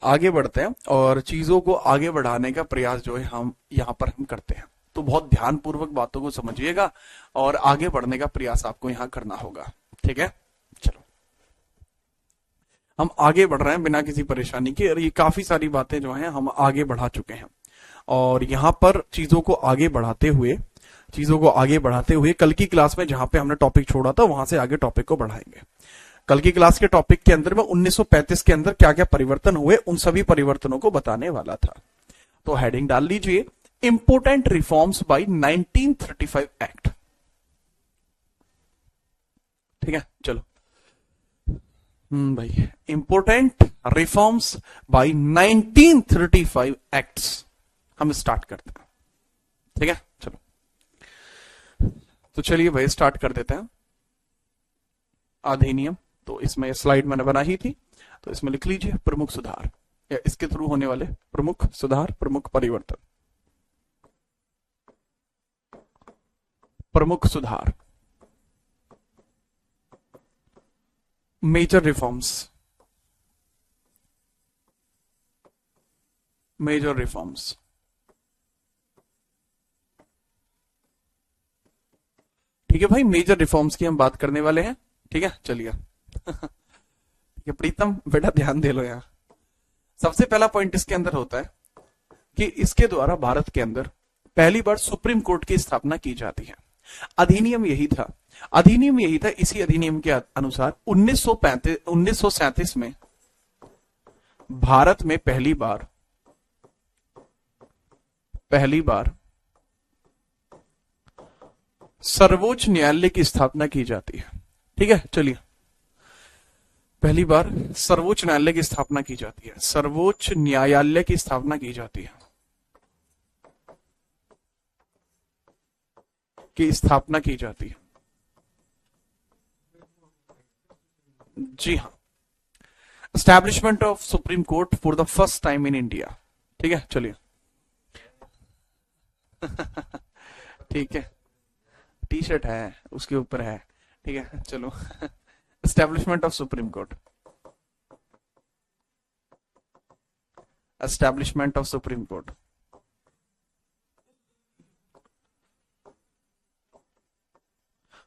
आगे बढ़ते हैं और चीजों को आगे बढ़ाने का प्रयास जो है हम यहाँ पर हम करते हैं। तो बहुत ध्यानपूर्वक बातों को समझिएगा और आगे बढ़ने का प्रयास आपको यहाँ करना होगा। ठीक है, चलो हम आगे बढ़ रहे हैं बिना किसी परेशानी के, और ये काफी सारी बातें जो हैं हम आगे बढ़ा चुके हैं। और यहाँ पर चीजों को आगे बढ़ाते हुए कल की क्लास में जहां पे हमने टॉपिक छोड़ा था वहां से आगे टॉपिक को बढ़ाएंगे। कल की क्लास के टॉपिक के अंदर में 1935 के अंदर क्या क्या परिवर्तन हुए उन सभी परिवर्तनों को बताने वाला था। तो हेडिंग डाल लीजिए, इंपोर्टेंट रिफॉर्म्स बाय 1935 एक्ट। ठीक है, चलो भाई, इंपोर्टेंट रिफॉर्म्स बाय 1935 एक्ट्स हम स्टार्ट करते हैं। ठीक है, चलो तो चलिए भाई स्टार्ट कर देते हैं। अधिनियम, तो इसमें स्लाइड मैंने बनाई थी, तो इसमें लिख लीजिए प्रमुख सुधार, या इसके थ्रू होने वाले प्रमुख सुधार, प्रमुख परिवर्तन, प्रमुख सुधार, मेजर रिफॉर्म्स, मेजर रिफॉर्म्स। ठीक है भाई, मेजर रिफॉर्म्स की हम बात करने वाले हैं। ठीक है, चलिए ठीक है प्रीतम बेटा ध्यान दे लो। यहां सबसे पहला पॉइंट इसके अंदर होता है कि इसके द्वारा भारत के अंदर पहली बार सुप्रीम कोर्ट की स्थापना की जाती है। अधिनियम यही था, इसी अधिनियम के अनुसार 1937 में भारत में पहली बार सर्वोच्च न्यायालय की स्थापना की जाती है। ठीक है, चलिए पहली बार सर्वोच्च न्यायालय की स्थापना की जाती है, सर्वोच्च न्यायालय की स्थापना की जाती है, जी हाँ, establishment of supreme court for the first time in India. ठीक है, चलिए ठीक है, टी शर्ट है उसके ऊपर है। ठीक है, चलो establishment of supreme court, establishment of supreme court.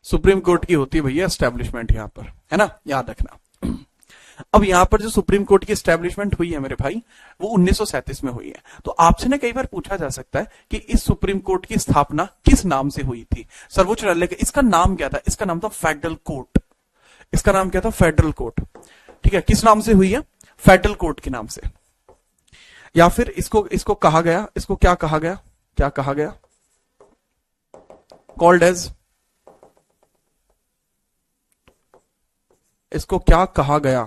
Supreme court की होती है भैया एस्टैब्लिशमेंट, यहां पर है ना, याद रखना। अब यहां पर जो सुप्रीम कोर्ट की एस्टैब्लिशमेंट हुई है मेरे भाई, वो 1937 में हुई है। तो आपसे ना कई बार पूछा जा सकता है कि इस सुप्रीम कोर्ट की स्थापना किस नाम से हुई थी, सर्वोच्च न्यायालय का इसका नाम क्या था? इसका नाम था फेडरल कोर्ट। इसका नाम क्या था? Federal court. ठीक है, किस नाम से हुई है? फेडरल कोर्ट के नाम से। या फिर इसको कहा गया, इसको क्या कहा गया? क्या कहा गया? कॉल्ड एज, इसको क्या कहा गया?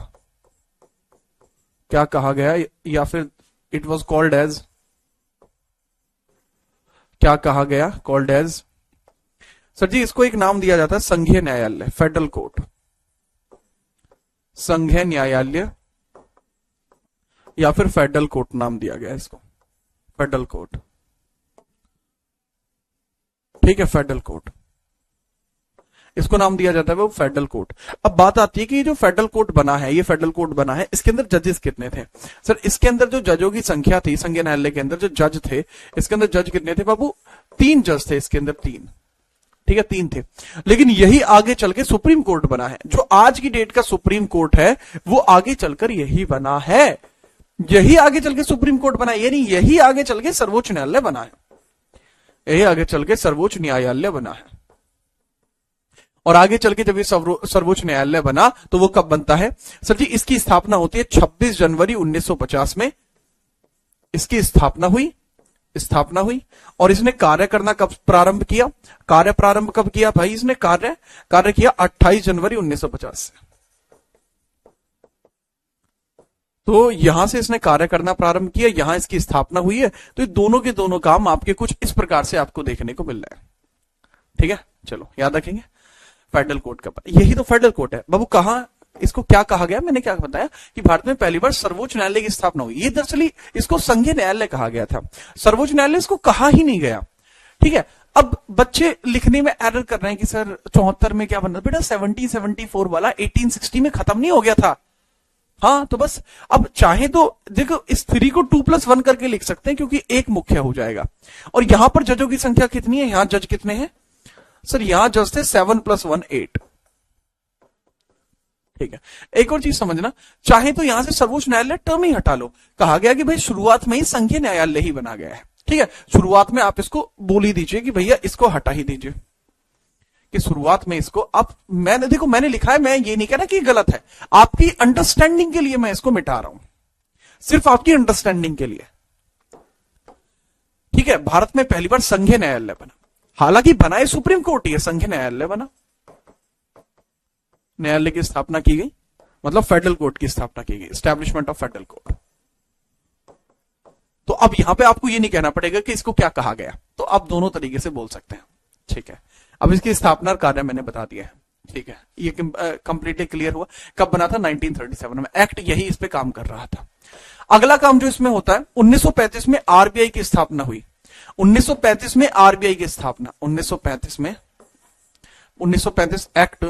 क्या कहा गया? या फिर इट वॉज कॉल्ड एज, क्या कहा गया? कॉल्ड एज, सर जी इसको एक नाम दिया जाता है संघीय न्यायालय, फेडरल कोर्ट, संघीय न्यायालय या फिर फेडरल कोर्ट नाम दिया गया इसको, फेडरल कोर्ट। ठीक है, फेडरल कोर्ट इसको नाम दिया जाता है वो फेडरल कोर्ट। अब बात आती है कि ये जो फेडरल कोर्ट बना है, ये फेडरल कोर्ट बना है, इसके अंदर जजेस कितने थे? सर इसके अंदर जो जजों की संख्या थी, संघीय न्यायालय के अंदर जो जज थे, इसके अंदर जज कितने थे बाबू? 3 जज थे इसके अंदर, 3। ठीक है, 3 थे। लेकिन यही आगे चल के सुप्रीम कोर्ट बना है। जो आज की डेट का सुप्रीम कोर्ट है वो आगे चलकर यही बना है, यही आगे चल के सुप्रीम कोर्ट बना है, यानी यही आगे चल के सर्वोच्च न्यायालय बना है, यही आगे चल के सर्वोच्च न्यायालय बना है। और आगे चल के जब ये सर्वोच्च न्यायालय बना तो वो कब बनता है? सर जी इसकी स्थापना होती है 26 जनवरी 1950 में, इसकी स्थापना हुई और इसने कार्य करना कब प्रारंभ किया? कार्य प्रारंभ कब किया भाई? इसने कार्य किया 28 जनवरी 1950 से। तो यहां से इसने कार्य करना प्रारंभ किया, यहां इसकी स्थापना हुई है। तो ये दोनों के दोनों काम आपके कुछ इस प्रकार से आपको देखने को मिल रहा है। ठीक है, चलो याद रखेंगे फेडरल कोर्ट का, यही तो फेडरल कोर्ट है बाबू। कहां इसको क्या कहा गया? मैंने क्या बताया कि भारत में पहली बार सर्वोच्च न्यायालय की स्थापना हुई। ये दरअसल इसको संघीय न्यायालय कहा गया था, सर्वोच्च न्यायालय इसको कहा ही नहीं गया। ठीक है, अब बच्चे लिखने में एरर कर रहे हैं कि सर 74 में क्या बनना? बेटा 1774 वाला 1860 में खत्म नहीं हो गया था? हाँ तो बस, अब चाहे तो देखो इस 3 को 2+1 करके लिख सकते हैं क्योंकि एक मुख्य हो जाएगा। और यहां पर जजों की संख्या कितनी है, यहां जज कितने हैं सर, यहां जज थे 7 + 1 8। ठीक है, एक और चीज समझना, चाहे तो यहां से सर्वोच्च न्यायालय टर्म ही हटा लो। कहा गया कि भाई शुरुआत में ही संघीय न्यायालय ही बना गया है। ठीक है, शुरुआत में आप इसको बोल ही दीजिए कि भैया इसको हटा ही दीजिए, कि शुरुआत में इसको आप, मैंने देखो मैंने लिखा है, मैं ये नहीं कह रहा कि गलत है, आपकी अंडरस्टैंडिंग के लिए मैं इसको मिटा रहा हूं, सिर्फ आपकी अंडरस्टैंडिंग के लिए। ठीक है, भारत में पहली बार संघीय न्यायालय बना, हालांकि बनाए सुप्रीम कोर्ट ही है, संघीय न्यायालय बना, न्यायालय की स्थापना की गई, मतलब फेडरल कोर्ट की स्थापना की गई, एस्टैब्लिशमेंट ऑफ फेडरल कोर्ट। तो अब यहां पे आपको ये नहीं कहना पड़ेगा कि इसको क्या कहा गया, तो आप दोनों तरीके से बोल सकते हैं। ठीक है, अब इसकी स्थापना कार्य मैंने बता दिया है। ठीक है, ये कंप्लीटली क्लियर हुआ। कब बना था, 1937 में, एक्ट यही इस पे काम कर रहा था। अगला काम जो इसमें होता है, 1935 में आरबीआई की स्थापना हुई। 1935 में आरबीआई की स्थापना, 1935 एक्ट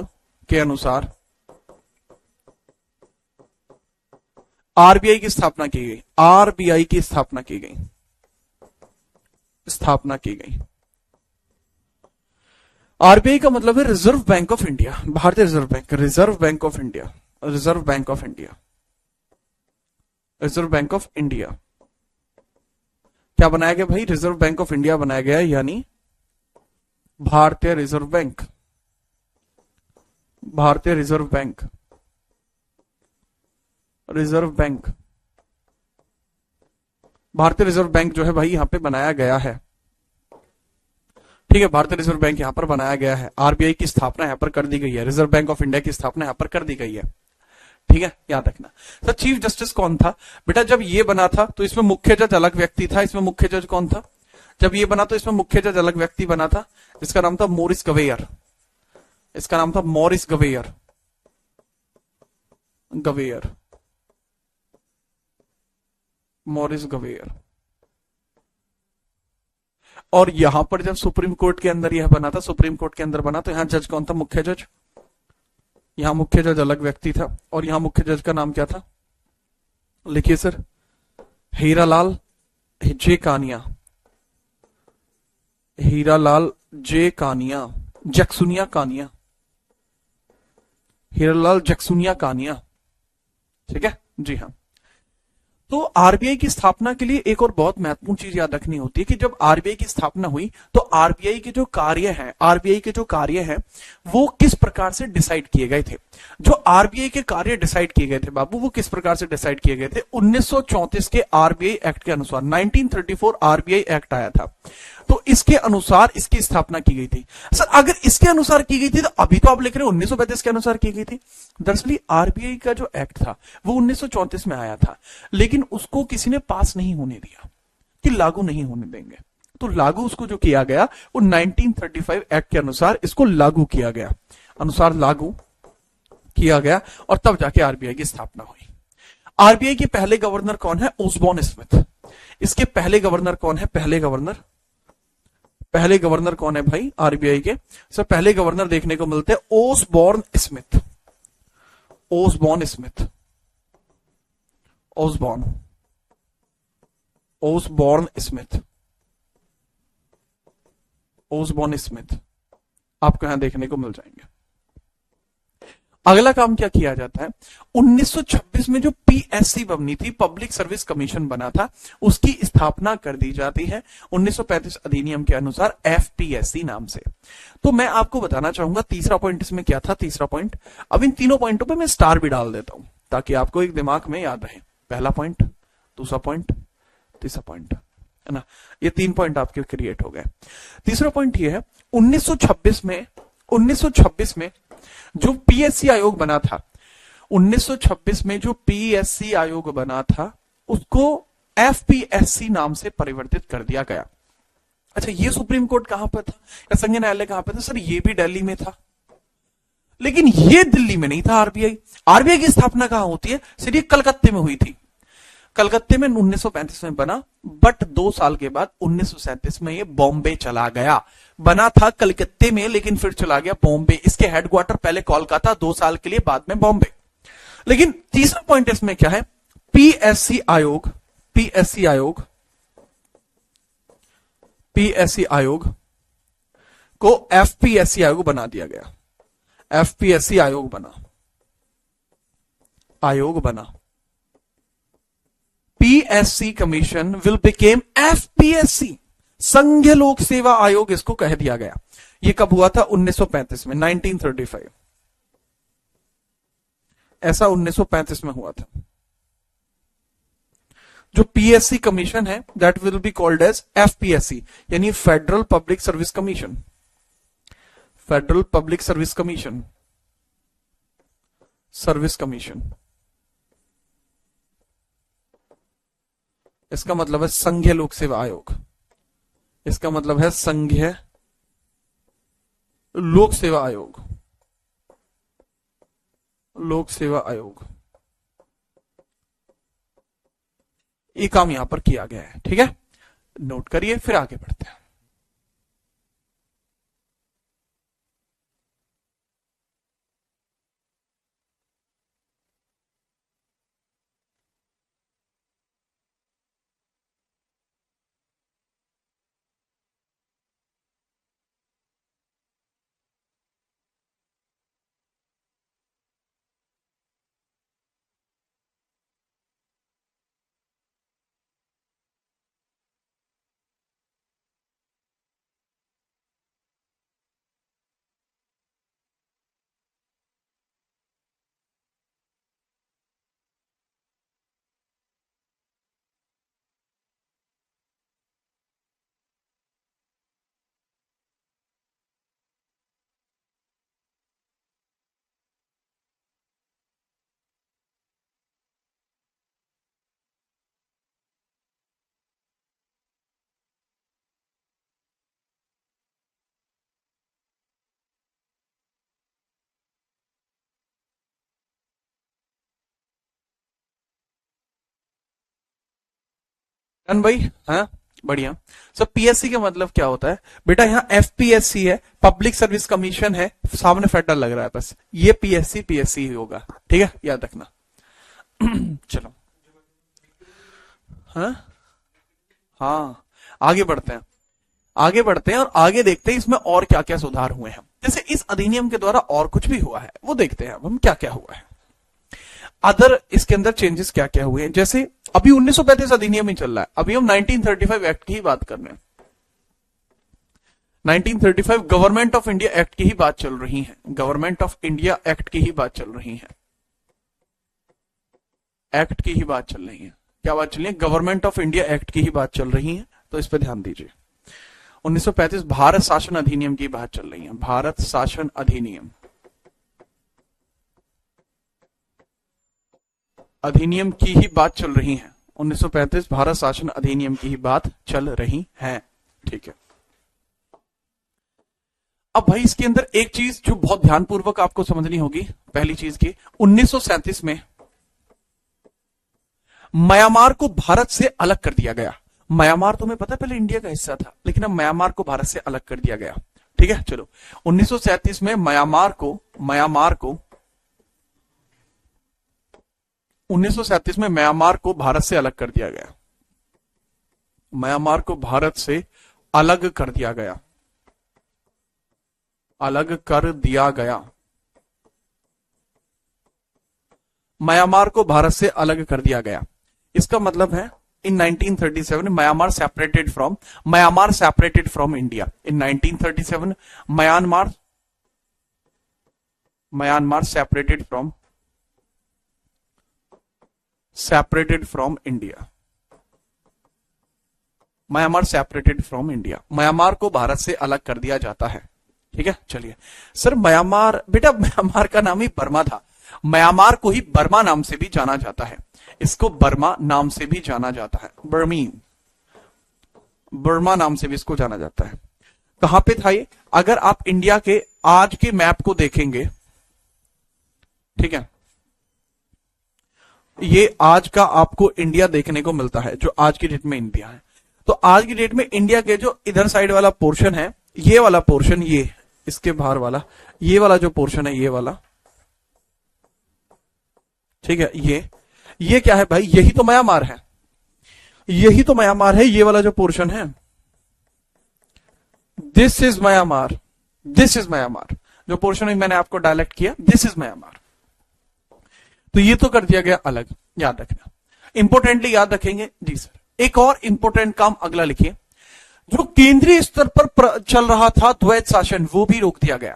के अनुसार आरबीआई की स्थापना की गई, आरबीआई की स्थापना की गई, स्थापना की गई। आरबीआई का मतलब है रिजर्व बैंक ऑफ इंडिया, भारतीय reserve bank, reserve bank of India, reserve bank of India, reserve bank of India. क्या बनाया गया भाई, रिजर्व बैंक ऑफ इंडिया बनाया गया, यानी भारतीय रिजर्व बैंक, भारतीय रिजर्व बैंक, रिजर्व बैंक, भारतीय रिजर्व बैंक जो है भाई यहां पे बनाया गया है। ठीक है, भारतीय रिजर्व बैंक यहां पर बनाया गया है, आरबीआई की स्थापना यहां पर कर दी गई है, रिजर्व बैंक ऑफ इंडिया की स्थापना यहां पर कर दी गई है। ठीक है, याद रखना। सर चीफ जस्टिस कौन था बेटा, जब ये बना था तो इसमें मुख्य जज अलग व्यक्ति था, इसमें मुख्य जज कौन था, जब ये बना तो इसमें मुख्य जज अलग व्यक्ति बना था, जिसका नाम था मोरिस गवेयर, इसका नाम था मॉरिस गवेयर, गवेयर, मॉरिस गवेयर। और यहां पर जब सुप्रीम कोर्ट के अंदर यह बना था, सुप्रीम कोर्ट के अंदर बना, तो यहां जज कौन था, मुख्य जज, यहां मुख्य जज अलग व्यक्ति था, और यहां मुख्य जज का नाम क्या था, लिखिए सर, हीरालाल जे कानिया, हीरालाल जे कानिया, जैक्सुनिया कानिया, हीरालाल जैक्सुनिया कानिया। ठीक है जी हाँ। तो आरबीआई की स्थापना के लिए एक और बहुत महत्वपूर्ण चीज याद रखनी होती है कि जब आरबीआई की स्थापना हुई तो आरबीआई के जो कार्य हैं, आरबीआई के जो कार्य हैं वो किस प्रकार से डिसाइड किए गए थे। जो आरबीआई के कार्य डिसाइड किए गए थे बाबू, वो किस प्रकार से डिसाइड किए गए थे, 1934 के आरबीआई एक्ट के अनुसार, 1934 आरबीआई एक्ट आया था, तो इसके अनुसार इसकी स्थापना की गई थी। सर अगर इसके अनुसार की गई थी तो अभी तो आप लिख रहे हो 1935 के अनुसार की गई थी। दरअसल आरबीआई का जो एक्ट था वो 1934 में आया था, लेकिन उसको किसी ने पास नहीं होने दिया कि लागू नहीं होने देंगे, तो लागू उसको जो किया गया वो 1935 एक्ट के अनुसार इसको लागू किया गया, अनुसार लागू किया गया, और तब जाके आरबीआई की स्थापना हुई। आरबीआई के पहले गवर्नर कौन है, ओसबॉर्न स्मिथ। इसके पहले गवर्नर कौन है, पहले गवर्नर, पहले गवर्नर कौन है भाई आरबीआई के, सर पहले गवर्नर देखने को मिलते हैं Osborne Smith, Osborne Smith, Osborne, Osborne Smith, Osborne Smith आपको यहां देखने को मिल जाएंगे। अगला काम क्या किया जाता है, 1926 में जो पीएससी बनी थी, पब्लिक सर्विस कमीशन बना था, उसकी स्थापना कर दी जाती है 1935 अधिनियम के अनुसार एफपीएससी नाम से। तो मैं आपको बताना चाहूंगा तीसरा पॉइंट इसमें क्या था, तीसरा पॉइंट, अब इन तीनों पॉइंटों पे मैं स्टार भी डाल देता हूं ताकि आपको एक दिमाग में याद रहे। पहला पॉइंट, दूसरा पॉइंट, तीसरा पॉइंट, है ना, ये 3 पॉइंट आपके क्रिएट हो गए। तीसरा पॉइंट ये है 1926 में जो पीएससी आयोग बना था, 1926 में जो पीएससी आयोग बना था उसको एफपीएससी नाम से परिवर्तित कर दिया गया। अच्छा, ये सुप्रीम कोर्ट कहां पर था या संघीय न्यायालय कहां पर था, सर ये भी दिल्ली में था, लेकिन ये दिल्ली में नहीं था। आरबीआई की स्थापना कहां होती है, सर ये कलकत्ते में हुई थी, कलकत्ते में 1935 में बना, बट 2 साल के बाद 1937 में ये बॉम्बे चला गया। बना था कलकत्ते में लेकिन फिर चला गया बॉम्बे, इसके हेडक्वार्टर पहले कोलकाता, 2 साल के लिए, बाद में बॉम्बे। लेकिन तीसरा पॉइंट इसमें क्या है, पीएससी आयोग, पीएससी आयोग, पीएससी आयोग को एफपीएससी आयोग बना दिया गया, एफपीएससी आयोग बना, आयोग बना, PSC commission will became FPSC, संघीय लोक सेवा आयोग इसको कह दिया गया। ये कब हुआ था, 1935 में, 1935, ऐसा 1935 में हुआ था। जो पीएससी कमीशन है that will be called as FPSC, यानी federal public service commission, federal public service commission, service commission. इसका मतलब है संघीय लोक सेवा आयोग, इसका मतलब है संघीय लोक सेवा आयोग, लोक सेवा आयोग। ये काम यहां पर किया गया है, ठीक है, नोट करिए, फिर आगे बढ़ते हैं। भाई, हाँ, बढ़िया। सब पीएससी का मतलब क्या होता है बेटा, यहाँ एफपीएससी है, पब्लिक सर्विस कमीशन है, सामने फेडरल लग रहा है, बस ये पीएससी पीएससी ही होगा, ठीक है, याद रखना। चलो, हाँ हाँ, आगे बढ़ते हैं, आगे बढ़ते हैं और आगे देखते हैं इसमें और क्या क्या सुधार हुए हैं। जैसे इस अधिनियम के द्वारा और कुछ भी हुआ है वो देखते हैं अब हम, क्या क्या हुआ है, अदर इसके अंदर चेंजेस क्या क्या हुए हैं। जैसे अभी 1935 अधिनियम ही चल रहा है, अभी हम 1935 एक्ट की ही बात कर रहे हैं, 1935 गवर्नमेंट ऑफ इंडिया एक्ट की ही बात चल रही है, गवर्नमेंट ऑफ इंडिया एक्ट की ही बात चल रही है, एक्ट की ही बात चल रही है, क्या बात चल रही है, गवर्नमेंट ऑफ इंडिया एक्ट की ही बात चल रही है, तो इस पर ध्यान दीजिए। 1935 भारत शासन अधिनियम की बात चल रही है, भारत शासन अधिनियम, अधिनियम की ही बात चल रही है, 1935 भारत शासन अधिनियम की ही बात चल रही है, ठीक है। अब भाई इसके अंदर एक चीज जो बहुत ध्यानपूर्वक आपको समझनी होगी, पहली चीज की, 1937 में म्यांमार को भारत से अलग कर दिया गया। म्यांमार तुम्हें पता है पहले इंडिया का हिस्सा था, लेकिन अब म्यांमार को भारत से अलग कर दिया गया, ठीक है। चलो, 1937 में म्यांमार को 1937 में म्यांमार को भारत से अलग कर दिया गया, म्यांमार को भारत से अलग कर दिया गया, अलग कर दिया गया, म्यांमार को भारत से अलग कर दिया गया। इसका मतलब है इन 1937 Myanmar separated from India, in 1937 Myanmar separated from India, Myanmar separated from India, Myanmar को भारत से अलग कर दिया जाता है, ठीक है। चलिए सर, म्यांमार, बेटा म्यांमार का नाम ही बर्मा था, म्यांमार को ही बर्मा नाम से भी जाना जाता है, इसको बर्मा नाम से भी जाना जाता है, बर्मा नाम से भी इसको जाना जाता है। कहां पे था ये, अगर आप इंडिया के आज के मैप को देखेंगे, ठीक है, ये आज का आपको इंडिया देखने को मिलता है, जो आज की डेट में इंडिया है। तो आज की डेट में इंडिया के जो इधर साइड वाला पोर्शन है, ये वाला पोर्शन, ये इसके बाहर वाला, ये वाला जो पोर्शन है, ये वाला, ठीक है, ये क्या है भाई, यही तो म्यांमार है, यही तो म्यांमार है, ये वाला जो पोर्शन है, this is Myanmar, this is Myanmar, जो पोर्शन मैंने आपको डायलेक्ट किया, दिस इज म्यांमार। तो ये तो कर दिया गया अलग, याद रखना, इंपोर्टेंटली याद रखेंगे जी सर। एक और इंपोर्टेंट काम अगला लिखिए, जो केंद्रीय स्तर पर चल रहा था द्वैत शासन, वो भी रोक दिया गया।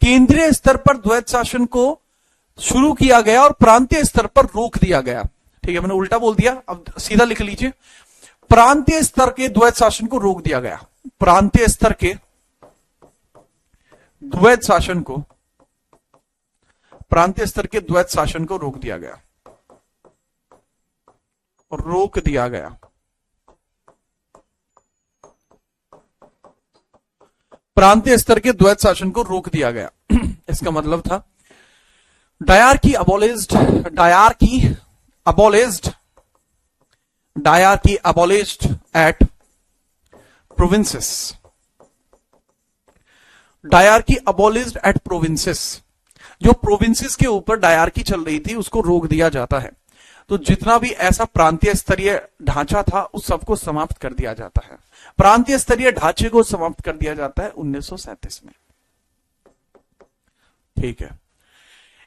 केंद्रीय स्तर पर द्वैत शासन को शुरू किया गया और प्रांतीय स्तर पर रोक दिया गया। ठीक है, मैंने उल्टा बोल दिया, अब सीधा लिख लीजिए, प्रांतीय स्तर के द्वैत शासन को रोक दिया गया, प्रांतीय स्तर के द्वैत शासन को, प्रांतीय स्तर के द्वैत शासन को रोक दिया गया, रोक दिया गया। प्रांतीय स्तर के द्वैत शासन को रोक दिया गया। इसका मतलब था diarchy abolished, diarchy abolished, diarchy abolished at provinces, diarchy abolished at provinces. जो प्रोविंसेस के ऊपर डायरकी चल रही थी उसको रोक दिया जाता है। तो जितना भी ऐसा प्रांतीय स्तरीय ढांचा था उस सबको समाप्त कर दिया जाता है, प्रांतीय स्तरीय ढांचे को समाप्त कर दिया जाता है 1937 में। ठीक है,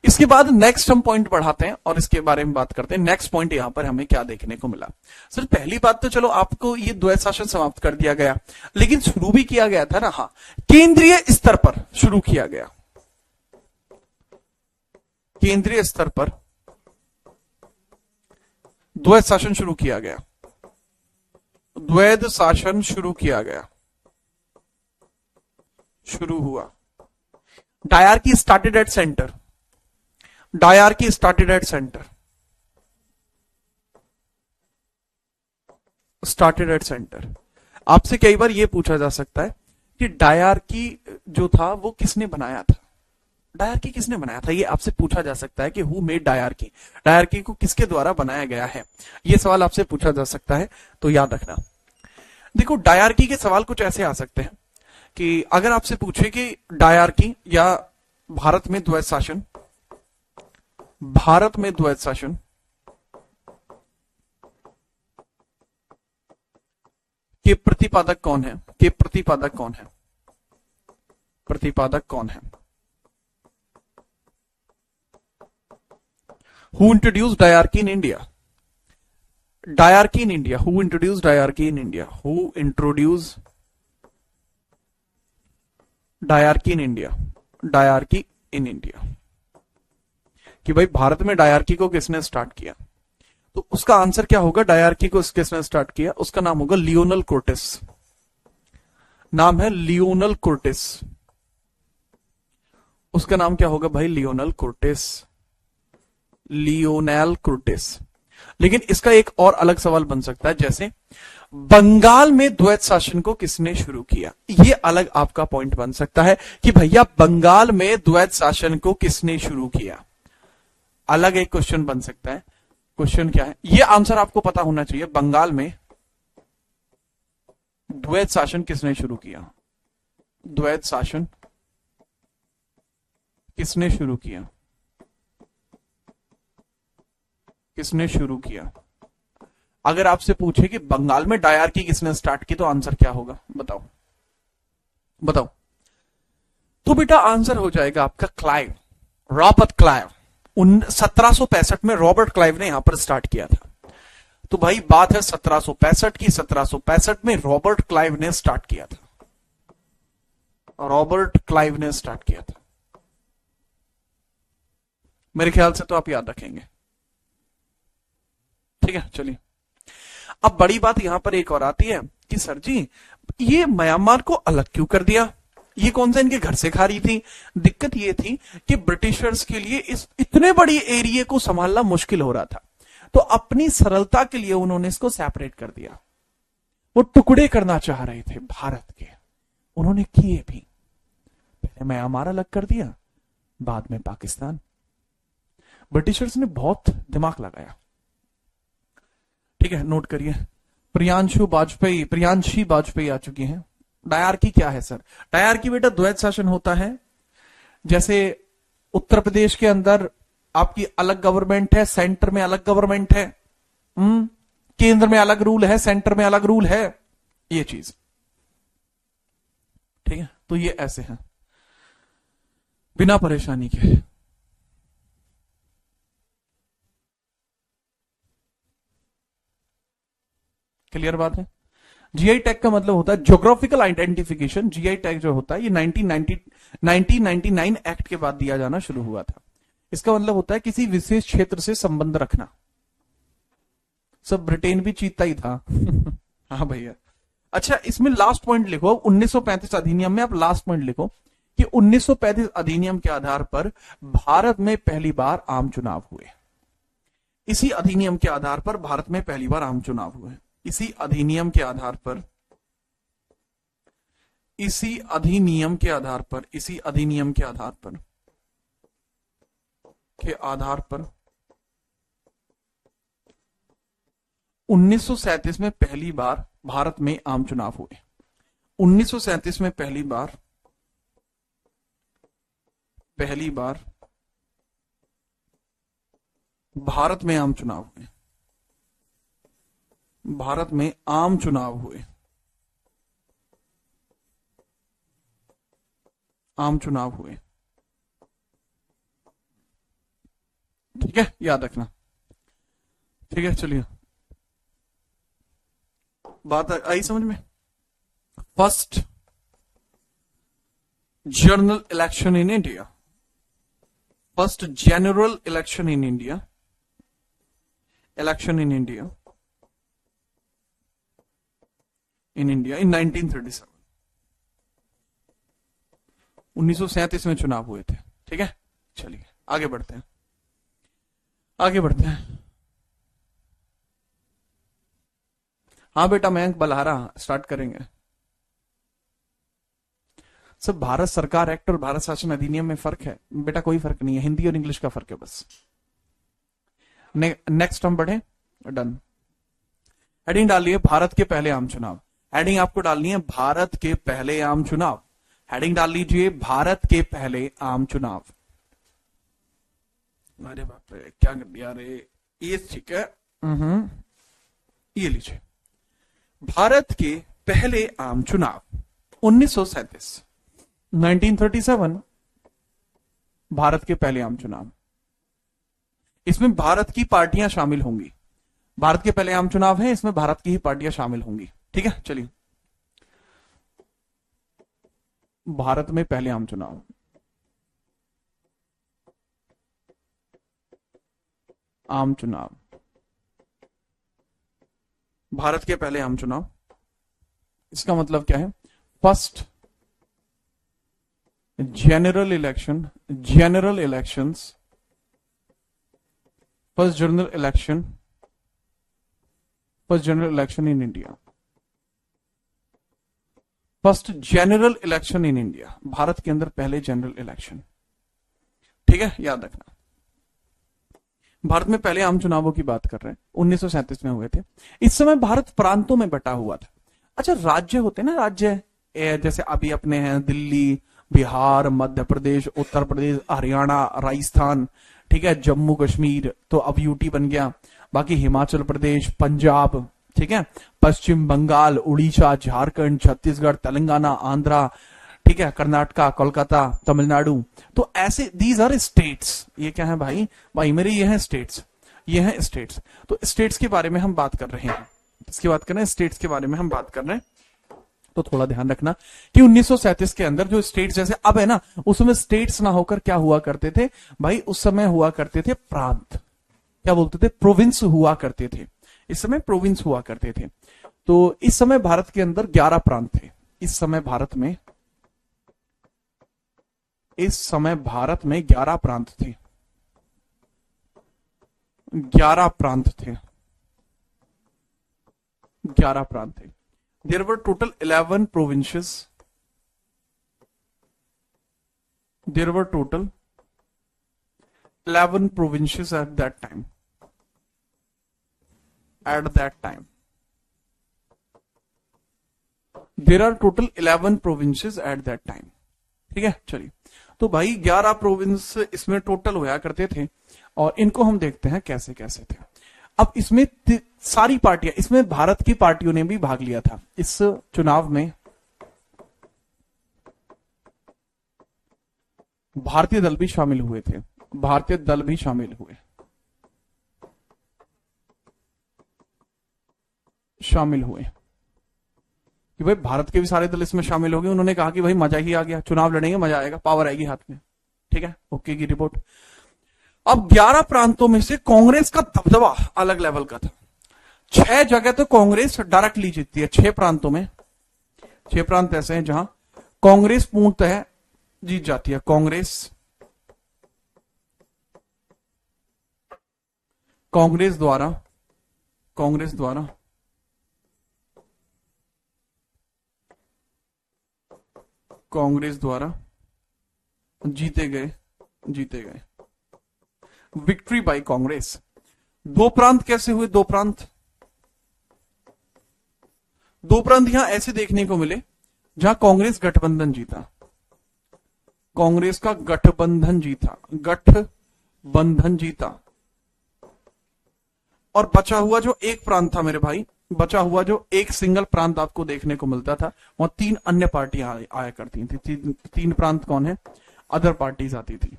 इसके बाद नेक्स्ट हम पॉइंट बढ़ाते हैं और इसके बारे में बात करते हैं। नेक्स्ट पॉइंट यहां पर हमें क्या देखने को मिला। सर पहली बात तो चलो आपको ये द्वैत शासन समाप्त कर दिया गया, लेकिन शुरू भी किया गया था ना, हाँ, केंद्रीय स्तर पर शुरू किया गया, केंद्रीय स्तर पर द्वैत शासन शुरू किया गया, द्वैत शासन शुरू किया गया, शुरू हुआ। Dyarchy started at centre, dyarchy started at centre, started at centre. आपसे कई बार यह पूछा जा सकता है कि डायरकी जो था वो किसने बनाया था, डायरकी किसने बनाया था, ये आपसे पूछा जा सकता है कि हु मेड डायरकी, डायरकी को किसके द्वारा बनाया गया है, ये सवाल आपसे पूछा जा सकता है। तो याद रखना, देखो डायरकी के सवाल कुछ ऐसे आ सकते हैं कि अगर आपसे पूछे कि डायरकी या भारत में द्वैत शासन, भारत में द्वैत शासन के प्रतिपादक कौन है, के प्रतिपादक कौन है, प्रतिपादक कौन है, Who introduced diarchy in India? Diarchy in India. Who introduced diarchy in India? Who introduced diarchy in India? Diarchy in India. कि भाई भारत में डायरकी को किसने स्टार्ट किया, तो उसका आंसर क्या होगा, डायरकी को किसने स्टार्ट किया, उसका नाम होगा लियोनल कोर्टेस, नाम है लियोनल कोर्टेस, उसका नाम क्या होगा भाई, लियोनल कोर्टेस, लियोनेल कोर्टेस। लेकिन इसका एक और अलग सवाल बन सकता है, जैसे बंगाल में द्वैत शासन को किसने शुरू किया, ये अलग आपका पॉइंट बन सकता है कि भैया बंगाल में द्वैत शासन को किसने शुरू किया, अलग एक क्वेश्चन बन सकता है। क्वेश्चन क्या है, ये आंसर आपको पता होना चाहिए, बंगाल में द्वैत शासन किसने शुरू किया, द्वैत शासन किसने शुरू किया, किसने शुरू किया। अगर आपसे पूछे कि बंगाल में डायरकी किसने स्टार्ट की, तो आंसर क्या होगा, बताओ बताओ। तो बेटा आंसर हो जाएगा आपका क्लाइव, रॉबर्ट क्लाइव। 1765 में रॉबर्ट क्लाइव ने यहां पर स्टार्ट किया था। तो भाई बात है 1765 की, 1765 में रॉबर्ट क्लाइव ने स्टार्ट किया था, रॉबर्ट क्लाइव ने स्टार्ट किया था। मेरे ख्याल से तो आप याद रखेंगे, ठीक है। चलिए अब बड़ी बात यहां पर एक और आती है कि सर जी ये म्यांमार को अलग क्यों कर दिया, ये कौन सा इनके घर से खा रही थी। दिक्कत ये थी कि ब्रिटिशर्स के लिए इस इतने बड़ी एरिया को संभालना मुश्किल हो रहा था, तो अपनी सरलता के लिए उन्होंने इसको सेपरेट कर दिया। वो टुकड़े करना चाह रहे थे भारत के, उन्होंने किए भी, पहले म्यांमार अलग कर दिया, बाद में पाकिस्तान। ब्रिटिशर्स ने बहुत दिमाग लगाया, ठीक है। नोट करिए, प्रियांशी वाजपेयी आ चुकी हैं। डायरकी क्या है सर, डायरकी बेटा द्वैत शासन होता है। जैसे उत्तर प्रदेश के अंदर आपकी अलग गवर्नमेंट है, सेंटर में अलग गवर्नमेंट है, केंद्र में अलग रूल है, सेंटर में अलग रूल है, ये चीज। ठीक है, तो ये ऐसे हैं बिना परेशानी के। क्लियर बात है। जीआई टैग का मतलब होता है ज्योग्राफिकल आइडेंटिफिकेशन। जीआई टैग जो होता है ये 1999 एक्ट के बाद दिया जाना शुरू हुआ था। इसका मतलब होता है किसी विशेष क्षेत्र से संबंध रखना। सब ब्रिटेन भी चीता ही था। हाँ भैया। अच्छा, इसमें लास्ट पॉइंट लिखो 1935 अधिनियम में, आप लास्ट पॉइंट लिखो कि 1935 अधिनियम के आधार पर भारत में पहली बार आम चुनाव हुए। इसी अधिनियम के आधार पर भारत में पहली बार आम चुनाव हुए। इसी अधिनियम के आधार पर, इसी अधिनियम के आधार पर, इसी अधिनियम के आधार पर, के आधार पर 1937 में पहली बार भारत में आम चुनाव हुए। 1937 में पहली बार भारत में आम चुनाव हुए। भारत में आम चुनाव हुए। आम चुनाव हुए। ठीक है, याद रखना। ठीक है, चलिए, बात आई समझ में। First general election in India, first general election in India, election in India in 1937, 1937 में चुनाव हुए थे। ठीक है, चलिए आगे बढ़ते हैं, आगे बढ़ते हैं। हाँ बेटा, मयंक बलहारा, स्टार्ट करेंगे। सब भारत सरकार एक्ट और भारत शासन अधिनियम में फर्क है बेटा? कोई फर्क नहीं है, हिंदी और इंग्लिश का फर्क है बस। नेक्स्ट हम बढ़े, डन। हेडिंग डालिए भारत के पहले आम चुनाव। हेडिंग आपको डालनी है भारत के पहले आम चुनाव। हेडिंग डाल लीजिए भारत के पहले आम चुनाव। अरे बाप रे, क्या कर दिया रे, ये ठीक है। ये लीजिए, भारत के पहले आम चुनाव 1937, 1937 भारत के पहले आम चुनाव। इसमें भारत की पार्टियां शामिल होंगी। भारत के पहले आम चुनाव है, इसमें भारत की ही पार्टियां शामिल होंगी। ठीक है, चलिए, भारत में पहले आम चुनाव, आम चुनाव, भारत के पहले आम चुनाव। इसका मतलब क्या है? First general election, general elections, first general election, first general election in India, first general election in India, Bharat के अंदर पहले जनरल इलेक्शन। ठीक है, याद रखना। भारत में पहले आम चुनावों की बात कर रहे हैं, 1937 में हुए थे। इस समय भारत प्रांतों में बटा हुआ था। अच्छा, राज्य होते हैं ना, राज्य जैसे अभी अपने हैं दिल्ली, बिहार, मध्य प्रदेश, उत्तर प्रदेश, हरियाणा, राजस्थान, ठीक है, जम्मू कश्मीर तो अब यूटी बन गया, बाकी हिमाचल प्रदेश, पंजाब, ठीक है, पश्चिम बंगाल, उड़ीसा, झारखंड, छत्तीसगढ़, तेलंगाना, आंध्रा, ठीक है, कर्नाटका, कोलकाता, तमिलनाडु। तो ऐसे दीज आर स्टेट्स। ये क्या है भाई? भाई मेरे ये हैं स्टेट्स, ये हैं स्टेट्स। तो स्टेट्स के बारे में हम बात कर रहे हैं, इसकी बात कर रहे हैं, स्टेट्स के बारे में हम बात कर रहे हैं। तो थोड़ा ध्यान रखना कि 1937 के अंदर जो स्टेट्स जैसे अब है ना, उस समय स्टेट्स ना होकर क्या हुआ करते थे भाई? उस समय हुआ करते थे प्रांत। क्या बोलते थे? प्रोविंस हुआ करते थे। इस समय प्रोविंस हुआ करते थे। तो इस समय भारत के अंदर 11 प्रांत थे। इस समय भारत में 11 प्रांत थे। 11 प्रांत थे। 11 प्रांत थे। There were total 11 provinces. There were total 11 provinces at that time. At that time. There are total 11 provinces at that time. ठीक है, चलिए तो भाई 11 प्रोविंस इसमें टोटल होया करते थे, और इनको हम देखते हैं कैसे कैसे थे। अब इसमें सारी पार्टियां, इसमें भारत की पार्टियों ने भी भाग लिया था इस चुनाव में। भारतीय दल भी शामिल हुए थे, भारतीय दल भी शामिल हुए, शामिल हुए कि भाई भारत के भी सारे दल इसमें शामिल हो गए। उन्होंने कहा कि भाई मजा ही आ गया, चुनाव लड़ेंगे, मजा आएगा, पावर आएगी हाथ में। ठीक है, ओके की रिपोर्ट। अब 11 प्रांतों में से कांग्रेस का दबदबा अलग लेवल का था। 6 जगह तो कांग्रेस डायरेक्टली जीतती है, 6 प्रांतों में। 6 प्रांत ऐसे हैं जहां कांग्रेस पूर्णतः जीत जाती है। कांग्रेस द्वारा कांग्रेस द्वारा कांग्रेस द्वारा जीते गए विक्ट्री बाय कांग्रेस। 2 प्रांत कैसे हुए? 2 प्रांत यहां ऐसे देखने को मिले जहां कांग्रेस गठबंधन जीता, कांग्रेस का गठबंधन जीता। और बचा हुआ जो एक प्रांत था मेरे भाई, बचा हुआ जो एक सिंगल प्रांत आपको देखने को मिलता था, वहां 3 अन्य पार्टियां आया करती थी। 3 प्रांत कौन है? अदर पार्टीज आती थी,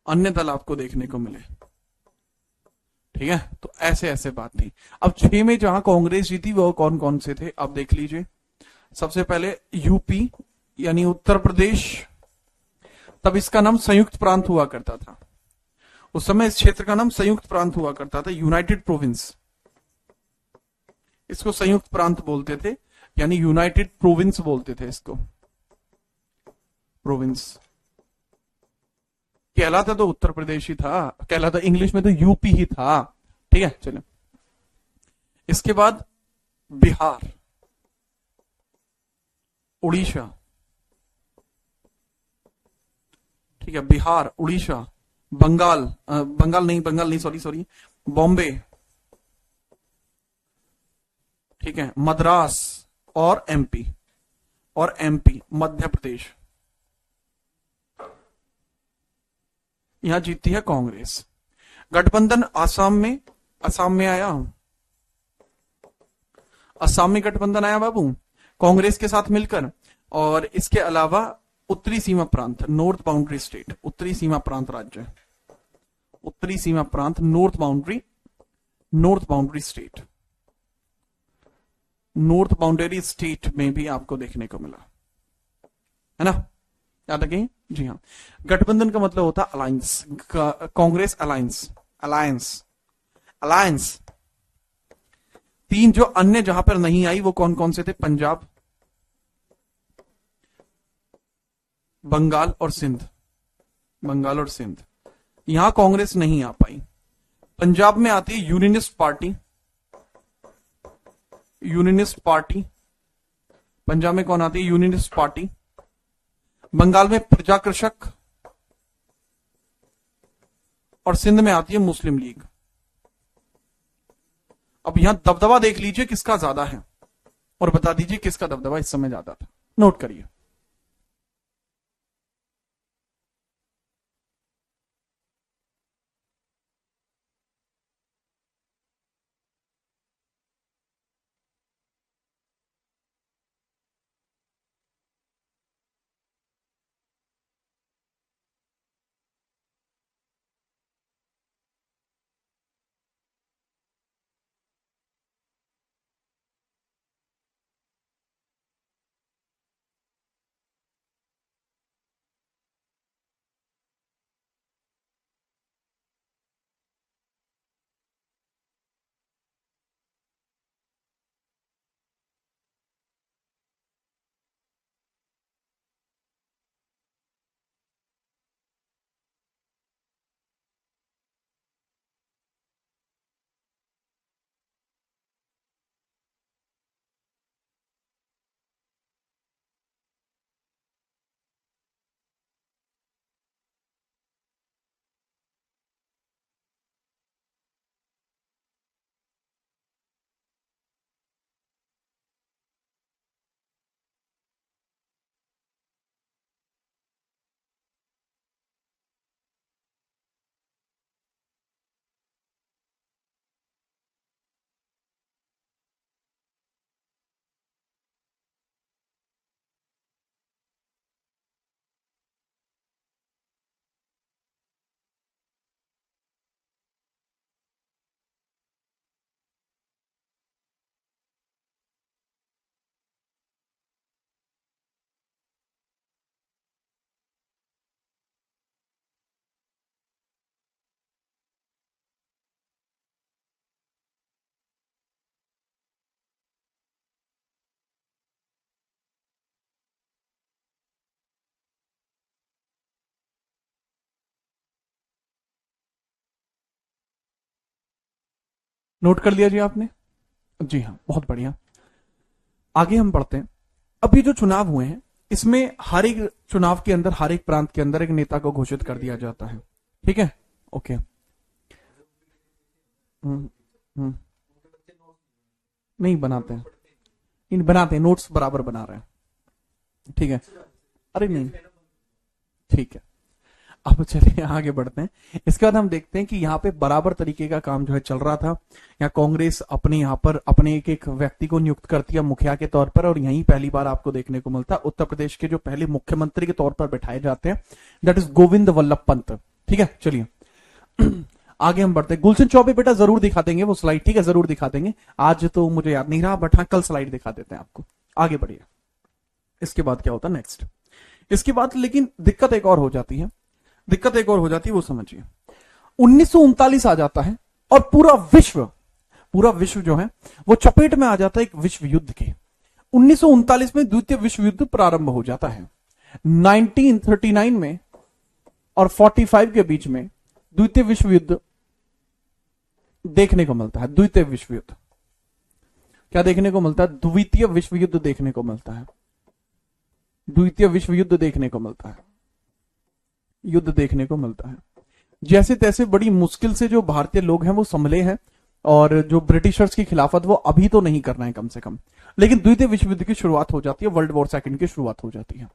अन्य दल आपको देखने को मिले। ठीक है, तो ऐसे ऐसे बात थी। अब 6 में जहां कांग्रेस जीती वो कौन कौन से थे अब देख लीजिए। सबसे पहले यूपी यानी उत्तर प्रदेश, तब इसका नाम संयुक्त प्रांत हुआ करता था। उस समय इस क्षेत्र का नाम संयुक्त प्रांत हुआ करता था, यूनाइटेड प्रोविंस। इसको संयुक्त प्रांत बोलते थे, यानी यूनाइटेड प्रोविंस बोलते थे इसको। प्रोविंस कहलाता तो उत्तर प्रदेश ही था, कहलाता इंग्लिश में तो यूपी ही था। ठीक है, चलो। इसके बाद बिहार, उड़ीसा। ठीक है, बिहार, उड़ीसा, बंगाल नहीं, सॉरी, बॉम्बे। ठीक है, मद्रास और एमपी मध्य प्रदेश। यहां जीतती है कांग्रेस। गठबंधन असम में आया, असम में गठबंधन आया बाबू, कांग्रेस के साथ मिलकर। और इसके अलावा उत्तरी सीमा प्रांत, नॉर्थ बाउंड्री स्टेट, उत्तरी सीमा प्रांत राज्य, उत्तरी सीमा प्रांत, north boundary state, north boundary state में भी आपको देखने को मिला, है ना? याद रखें जी हाँ। गठबंधन का मतलब होता अलायंस, कांग्रेस अलायंस। 3 जो अन्य जहां पर नहीं आई वो कौन कौन से थे? पंजाब, बंगाल और सिंध। यहां कांग्रेस नहीं आ पाई। पंजाब में आती है यूनियनिस्ट पार्टी। पंजाब में कौन आती है? Unionist party. बंगाल में प्रजाकृषक, और सिंध में आती है मुस्लिम लीग। अब यहां दबदबा देख लीजिए किसका ज्यादा है, और बता दीजिए किसका दबदबा इस समय ज्यादा था। नोट करिए। नोट कर लिया जी आपने? जी हाँ, बहुत बढ़िया। आगे हम बढ़ते हैं। अब ये जो चुनाव हुए हैं, इसमें हर एक चुनाव के अंदर, हर एक प्रांत के अंदर एक नेता को घोषित कर दिया जाता है। ठीक है, ओके। हम्म। नहीं बनाते हैं, इन बनाते हैं, नोट्स बराबर बना रहे हैं। ठीक है, अरे नहीं, ठीक है। अब चलिए आगे बढ़ते हैं। इसके बाद हम देखते हैं कि यहाँ पे बराबर तरीके का काम जो है चल रहा था। यहाँ कांग्रेस अपने यहाँ पर अपने एक एक व्यक्ति को नियुक्त करती है मुखिया के तौर पर, और यहीं पहली बार आपको देखने को मिलता है उत्तर प्रदेश के जो पहले मुख्यमंत्री के तौर पर बैठाए जाते हैं, दैट इज गोविंद वल्लभ पंत। ठीक है, चलिए आगे हम बढ़ते हैं। गुलशन चौबे बेटा जरूर दिखा देंगे वो स्लाइड, ठीक है, जरूर दिखा देंगे। आज तो मुझे याद नहीं रहा, बट हाँ कल स्लाइड दिखा देते हैं आपको। आगे बढ़िए। इसके बाद क्या होता है नेक्स्ट? इसके बाद लेकिन दिक्कत एक और हो जाती है, दिक्कत एक और हो जाती है, वो समझिए। 1939 आ जाता है और पूरा विश्व जो है वो चपेट में आ जाता है एक विश्व युद्ध के। 1939 में द्वितीय विश्व युद्ध प्रारंभ हो जाता है। 1939 में और 45 के बीच में द्वितीय विश्व युद्ध देखने को मिलता है। द्वितीय विश्व युद्ध क्या देखने को मिलता है? द्वितीय विश्व युद्ध देखने को मिलता है। द्वितीय विश्व युद्ध देखने को मिलता है, युद्ध देखने को मिलता है। जैसे तैसे बड़ी मुश्किल से जो भारतीय लोग हैं वो संभले हैं, और जो ब्रिटिशर्स की खिलाफत वो अभी तो नहीं करना है कम से कम, लेकिन द्वितीय विश्व युद्ध की शुरुआत हो जाती है, वर्ल्ड वॉर सेकंड की शुरुआत हो जाती है।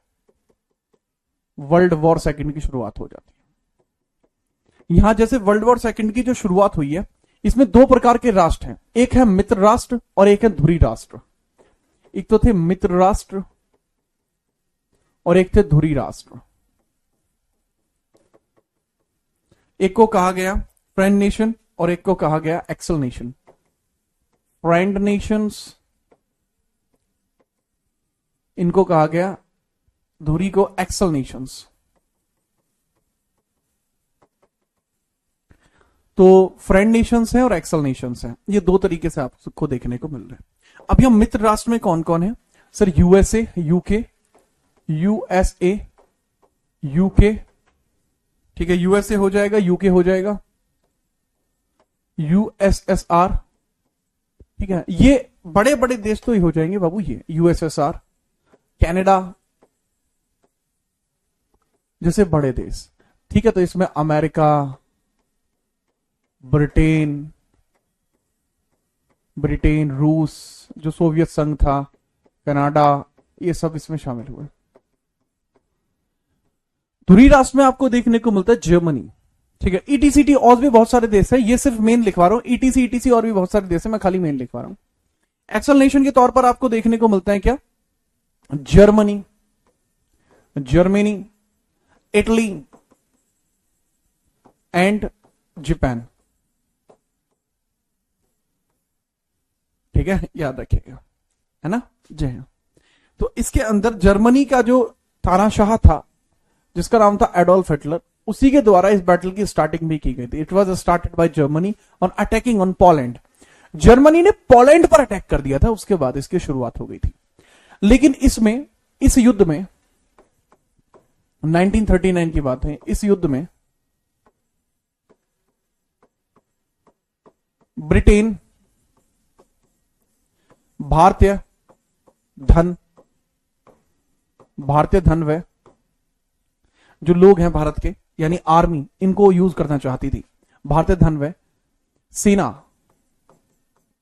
वर्ल्ड वॉर सेकंड की शुरुआत हो जाती है। यहां जैसे वर्ल्ड वॉर सेकंड की जो शुरुआत हुई है, इसमें दो प्रकार के राष्ट्र हैं, एक है मित्र राष्ट्र और एक है धुरी राष्ट्र। एक तो थे मित्र राष्ट्र और एक थे धुरी राष्ट्र। एक को कहा गया फ्रेंड नेशन और एक को कहा गया एक्सल नेशन। फ्रेंड नेशंस, इनको कहा गया, धुरी को एक्सल नेशंस। तो फ्रेंड नेशंस है और एक्सल नेशंस है, ये दो तरीके से आपको देखने को मिल रहे हैं। अभी हम मित्र राष्ट्र में कौन कौन है sir? USA, UK, USA, UK, ठीक है, यूएसए हो जाएगा, यूके हो जाएगा, यूएसएसआर, ठीक है, ये बड़े बड़े देश तो ही हो जाएंगे बाबू, ये यूएसएसआर, कनाडा जैसे बड़े देश। ठीक है, तो इसमें अमेरिका, ब्रिटेन, रूस, जो सोवियत संघ था, कनाडा, ये सब इसमें शामिल हुए। धुरी राष्ट्र में आपको देखने को मिलता है जर्मनी। ठीक है, ईटीसीटी और भी बहुत सारे देश है, ये सिर्फ मेन लिखवा रहा हूं, ईटीसी और भी बहुत सारे देश है, मैं खाली मेन लिखवा रहा हूं। एक्सल नेशन के तौर पर आपको देखने को मिलता है क्या? Germany, Italy and Japan. ठीक है, याद रखिएगा, है ना? जय हिंद। तो इसके अंदर जर्मनी का जो तानाशाह था, जिसका नाम था एडोल्फ हिटलर, उसी के द्वारा इस बैटल की स्टार्टिंग भी की गई थी। It was started by Germany on attacking on Poland. Germany ने पोलैंड पर अटैक कर दिया था, उसके बाद इसकी शुरुआत हो गई थी। लेकिन इसमें, इस युद्ध में, 1939 की बात है, इस युद्ध में ब्रिटेन, भारतीय धन व जो लोग हैं भारत के, यानी आर्मी, इनको यूज करना चाहती थी। भारतीय धन व सेना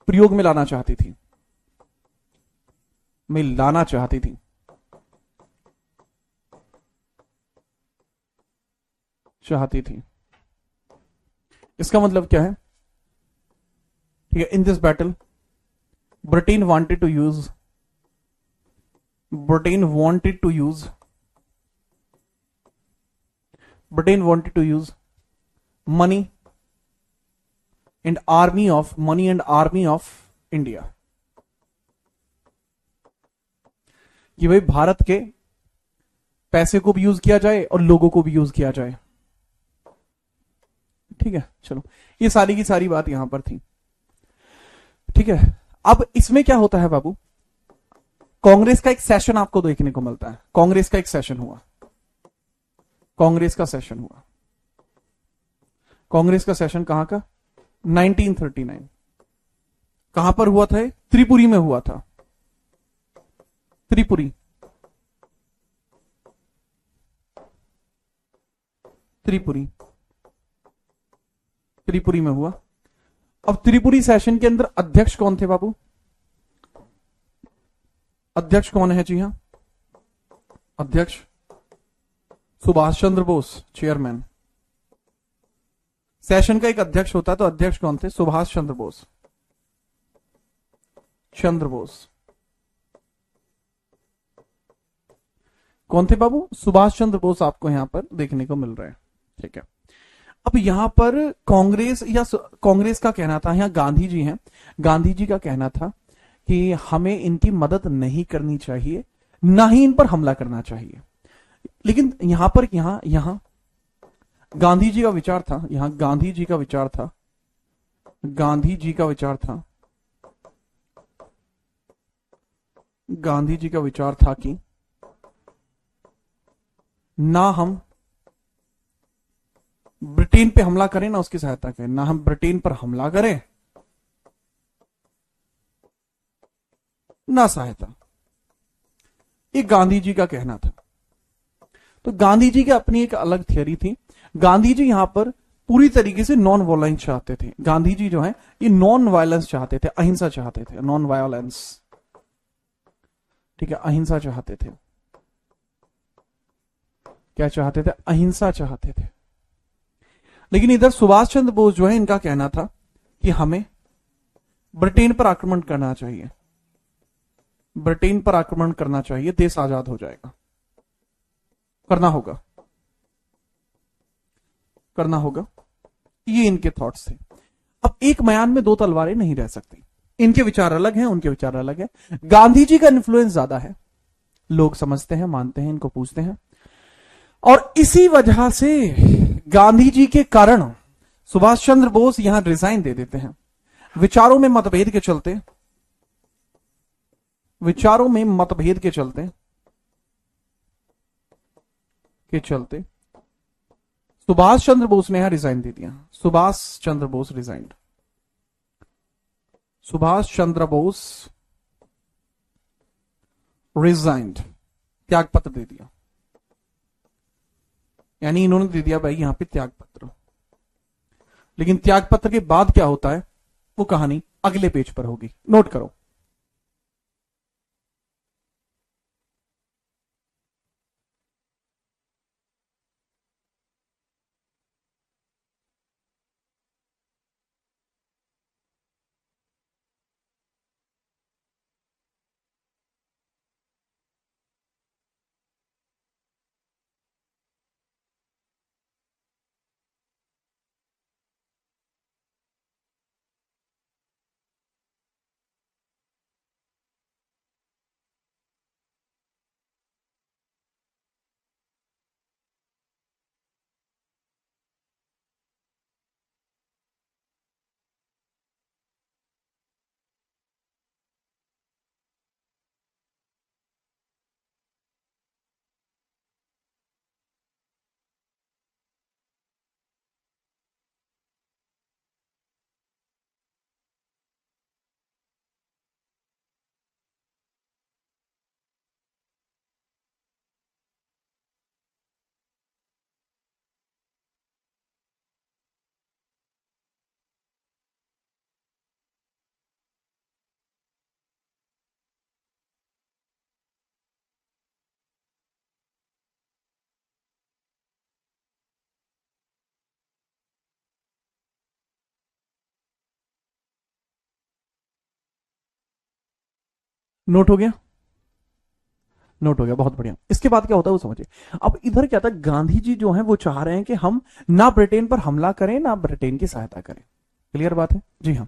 प्रयोग में लाना चाहती थी, इसका मतलब क्या है? ठीक है, in this battle Britain wanted to use money and army of India, कि भाई भारत के पैसे को भी यूज किया जाए और लोगों को भी यूज किया जाए। ठीक है, चलो, ये सारी की सारी बात यहां पर थी। ठीक है, अब इसमें क्या होता है बाबू? कांग्रेस का एक सेशन आपको देखने को मिलता है। कांग्रेस का सेशन हुआ। कांग्रेस का सेशन कहां का? 1939। कहां पर हुआ था? त्रिपुरी में हुआ था। त्रिपुरी, त्रिपुरी, त्रिपुरी में हुआ। अब त्रिपुरी सेशन के अंदर अध्यक्ष कौन थे बाबू? अध्यक्ष कौन है? जी हां, अध्यक्ष सुभाष चंद्र बोस, चेयरमैन। सेशन का एक अध्यक्ष होता है, तो अध्यक्ष कौन थे? सुभाष चंद्र बोस, चंद्र बोस। कौन थे बाबू? सुभाष चंद्र बोस आपको यहां पर देखने को मिल रहा है। ठीक है, अब यहां पर कांग्रेस या कांग्रेस का कहना था, यहां गांधी जी हैं, गांधी जी का कहना था कि हमें इनकी मदद नहीं करनी चाहिए, ना ही इन पर हमला करना चाहिए। लेकिन यहां पर यहां गांधी जी का विचार था, यहां गांधी जी का विचार था, गांधी जी का विचार था, गांधी जी का विचार था कि ना हम ब्रिटेन पे हमला करें, ना उसकी सहायता करें, ना हम ब्रिटेन पर हमला करें, ना सहायता। ये गांधी जी का कहना था। तो गांधी जी की अपनी एक अलग थियरी थी। गांधी जी यहां पर पूरी तरीके से नॉन वायलेंस चाहते थे। गांधी जी जो है ये नॉन वायलेंस चाहते थे, अहिंसा चाहते थे, नॉन वायलेंस। ठीक है, अहिंसा चाहते थे। क्या चाहते थे? अहिंसा चाहते थे। लेकिन इधर सुभाष चंद्र बोस जो है, इनका कहना था कि हमें ब्रिटेन पर आक्रमण करना चाहिए, ब्रिटेन पर आक्रमण करना चाहिए, देश आजाद हो जाएगा, करना होगा, करना होगा। ये इनके थॉट्स थे। अब एक म्यान में दो तलवारें नहीं रह सकती। इनके विचार अलग हैं, उनके विचार अलग है। गांधी जी का इन्फ्लुएंस ज्यादा है, लोग समझते हैं, मानते हैं, इनको पूछते हैं। और इसी वजह से गांधी जी के कारण सुभाष चंद्र बोस यहां रिजाइन दे देते हैं। विचारों में मतभेद के चलते, विचारों में मतभेद के चलते सुभाष चंद्र बोस ने यहां रिजाइन दे दिया। सुभाष चंद्र बोस रिजाइंड, सुभाष चंद्र बोस रिजाइंड, त्याग पत्र दे दिया। यानी इन्होंने दे दिया भाई यहां पे त्याग पत्र। लेकिन त्याग पत्र के बाद क्या होता है वो कहानी अगले पेज पर होगी, नोट करो। नोट हो गया? नोट हो गया, बहुत बढ़िया। इसके बाद क्या होता है वो समझिए। अब इधर क्या था, गांधी जी जो है वो चाह रहे हैं कि हम ना ब्रिटेन पर हमला करें, ना ब्रिटेन की सहायता करें। क्लियर बात है? जी हाँ।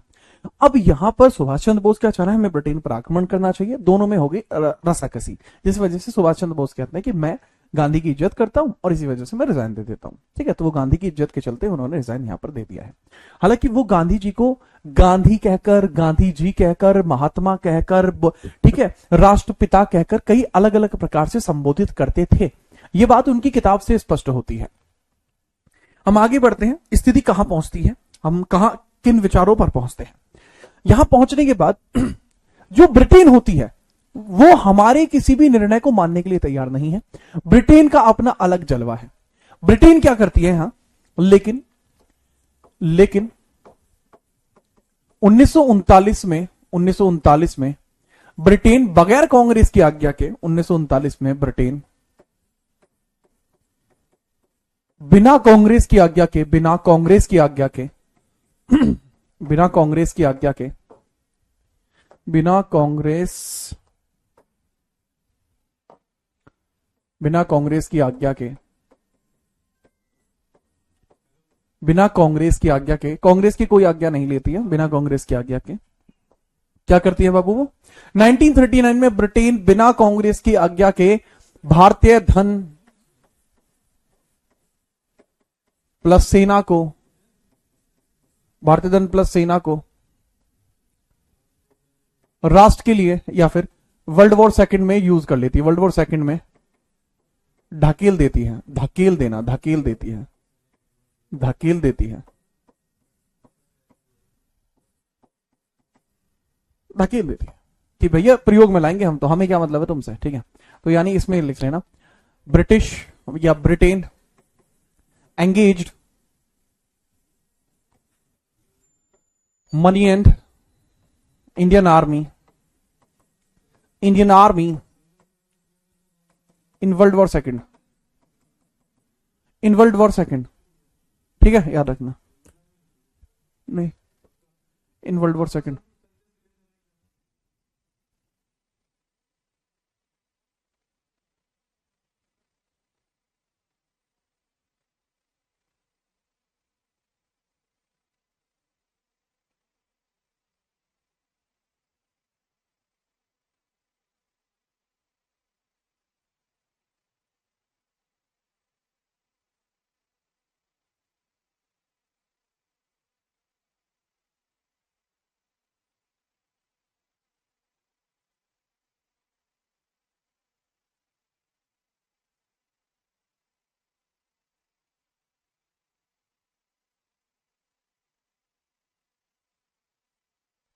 अब यहां पर सुभाष चंद्र बोस क्या चाह रहा है, हमें ब्रिटेन पर आक्रमण करना चाहिए। दोनों में हो गई रसाकसी, जिस वजह से सुभाष चंद्र बोस कहते हैं कि मैं गांधी की इज्जत करता हूं और इसी वजह से मैं रिजाइन दे देता हूं। ठीक है, तो वो गांधी की इज्जत के चलते उन्होंने रिजाइन यहां पर दे दिया है। हालांकि वो गांधी जी को गांधी कहकर, गांधी जी कहकर, महात्मा कहकर, ठीक है, राष्ट्रपिता कहकर कई अलग अलग प्रकार से संबोधित करते थे। ये बात उनकी किताब से स्पष्ट होती है। हम आगे बढ़ते हैं, स्थिति कहां पहुंचती है, हम कहां किन विचारों पर पहुंचते हैं। यहां पहुंचने के बाद जो ब्रिटेन होती है वो हमारे किसी भी निर्णय को मानने के लिए तैयार नहीं है। ब्रिटेन का अपना अलग जलवा है। ब्रिटेन क्या करती है यहां, लेकिन 1939 में ब्रिटेन बगैर कांग्रेस की आज्ञा के 1939 में ब्रिटेन बिना कांग्रेस की आज्ञा के बिना कांग्रेस की आज्ञा के बिना कांग्रेस की आज्ञा के बिना कांग्रेस की आज्ञा के बिना कांग्रेस की आज्ञा के, कांग्रेस की कोई आज्ञा नहीं लेती है, बिना कांग्रेस की आज्ञा के क्या करती है बाबू वो 1939 में ब्रिटेन बिना कांग्रेस की आज्ञा के भारतीय धन प्लस सेना को, भारतीय धन प्लस सेना को राष्ट्र के लिए या फिर वर्ल्ड वॉर सेकंड में यूज कर लेती है, वर्ल्ड वॉर सेकंड में धकेल देती है, धकेल देना, धकेल देती है, धकेल देती है, धकेल देती है कि भैया प्रयोग में लाएंगे हम तो, हमें क्या मतलब है तुमसे, ठीक है। तो यानी इसमें लिख लेना ब्रिटिश या Britain engaged money and Indian army in world war second, in world war second, ठीक है, याद रखना, नहीं इन वर्ल्ड वॉर सेकंड।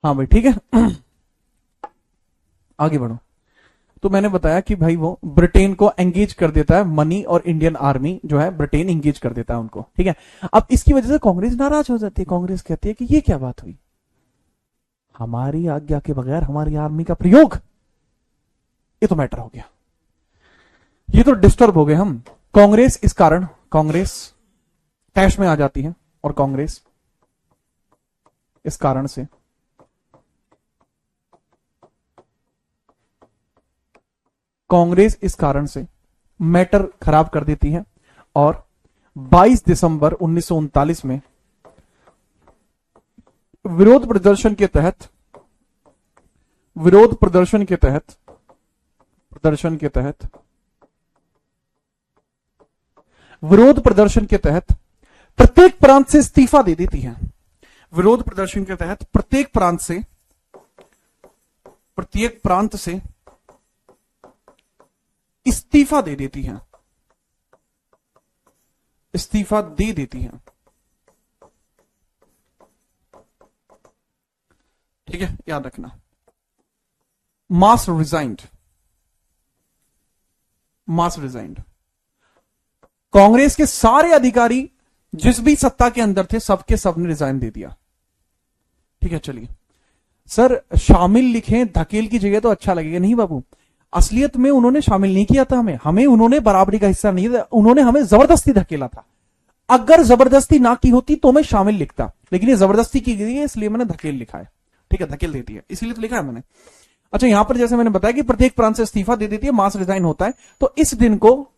हाँ भाई ठीक है आगे बढ़ो। तो मैंने बताया कि भाई वो ब्रिटेन को एंगेज कर देता है मनी और इंडियन आर्मी जो है ब्रिटेन एंगेज कर देता है उनको, ठीक है। अब इसकी वजह से कांग्रेस नाराज हो जाती है, कांग्रेस कहती है कि ये क्या बात हुई, हमारी आज्ञा के बगैर हमारी आर्मी का प्रयोग, ये तो मैटर हो गया, ये तो डिस्टर्ब हो गए हम। कांग्रेस इस कारण कांग्रेस तैश में आ जाती है और कांग्रेस इस कारण से मैटर खराब कर देती है और 22 दिसंबर 1939 में विरोध प्रदर्शन के तहत प्रत्येक प्रांत से इस्तीफा दे देती है। विरोध प्रदर्शन के तहत प्रत्येक प्रांत से इस्तीफा दे देती है, इस्तीफा दे देती है, ठीक है, याद रखना। मास रिजाइंड, कांग्रेस के सारे अधिकारी जिस भी सत्ता के अंदर थे सबके सब ने रिजाइन दे दिया, ठीक है। चलिए सर शामिल लिखें धकेल की जगह तो अच्छा लगेगा, नहीं बाबू, असलियत में उन्होंने शामिल नहीं किया था हमें उन्होंने बराबरी का हिस्सा नहीं दिया, उन्होंने हमें जबरदस्ती धकेला था। अगर जबरदस्ती ना की होती तो मैं शामिल लिखता, लेकिन ये जबरदस्ती की गई है इसलिए मैंने धकेल लिखा है, ठीक है, धकेल देती है इसलिए तो लिखा है मैंने। अच्छा यहां पर जैसे मैंने बताया कि प्रत्येक प्रांत से इस्तीफा दे देती है, मास रिजाइन होता है, तो इस दिन को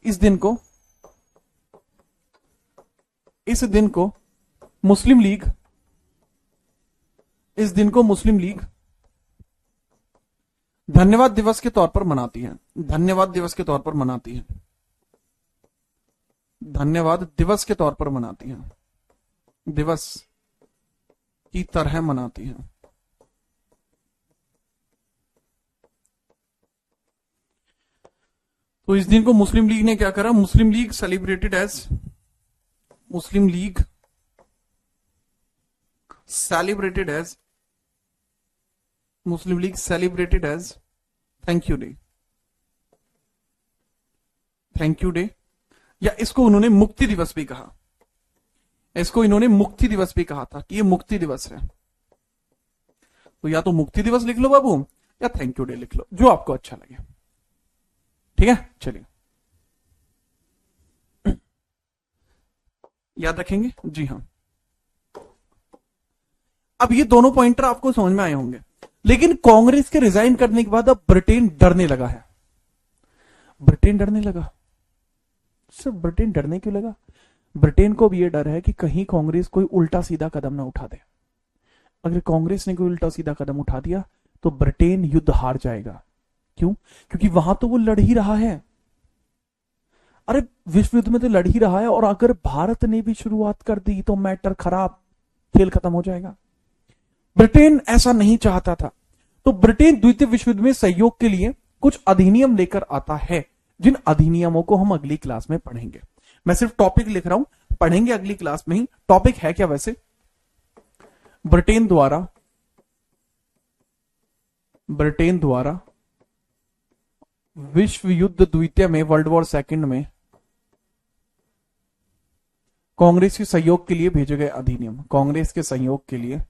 मुस्लिम लीग धन्यवाद दिवस के तौर पर मनाती है, धन्यवाद दिवस के तौर पर मनाती है, धन्यवाद दिवस के तौर पर मनाती है, दिवस की तरह मनाती है। तो इस दिन को मुस्लिम लीग ने क्या करा, Muslim league celebrated as Muslim league celebrated as thank you day, thank you day, या इसको उन्होंने मुक्ति दिवस भी कहा, इसको इन्होंने मुक्ति दिवस भी कहा था कि ये मुक्ति दिवस है। तो या तो मुक्ति दिवस लिख लो बाबू, या थैंक यू डे लिख लो, जो आपको अच्छा लगे। ठीक है, चलिए याद रखेंगे जी। हाँ, अब ये दोनों पॉइंटर आपको समझ में आए होंगे, लेकिन कांग्रेस के रिजाइन करने के बाद अब ब्रिटेन डरने लगा है। ब्रिटेन डरने लगा, सर ब्रिटेन डरने क्यों लगा? ब्रिटेन को भी ये डर है कि कहीं कांग्रेस कोई उल्टा सीधा कदम ना उठा दे। अगर कांग्रेस ने कोई उल्टा सीधा कदम उठा दिया तो ब्रिटेन युद्ध हार जाएगा। क्यों? क्योंकि वहां तो वो लड़ ही रहा है, अरे विश्व युद्ध में तो लड़ ही रहा है, और अगर भारत ने भी शुरुआत कर दी तो मैटर खराब, खेल खत्म हो जाएगा। ब्रिटेन ऐसा नहीं चाहता था, तो ब्रिटेन द्वितीय विश्व युद्ध में सहयोग के लिए कुछ अधिनियम लेकर आता है, जिन अधिनियमों को हम अगली क्लास में पढ़ेंगे। मैं सिर्फ टॉपिक लिख रहा हूं, पढ़ेंगे अगली क्लास में ही। टॉपिक है क्या वैसे? ब्रिटेन द्वारा विश्व युद्ध द्वितीय में, वर्ल्ड वॉर सेकंड में कांग्रेस के सहयोग के लिए भेजे गए अधिनियम, कांग्रेस के सहयोग के लिए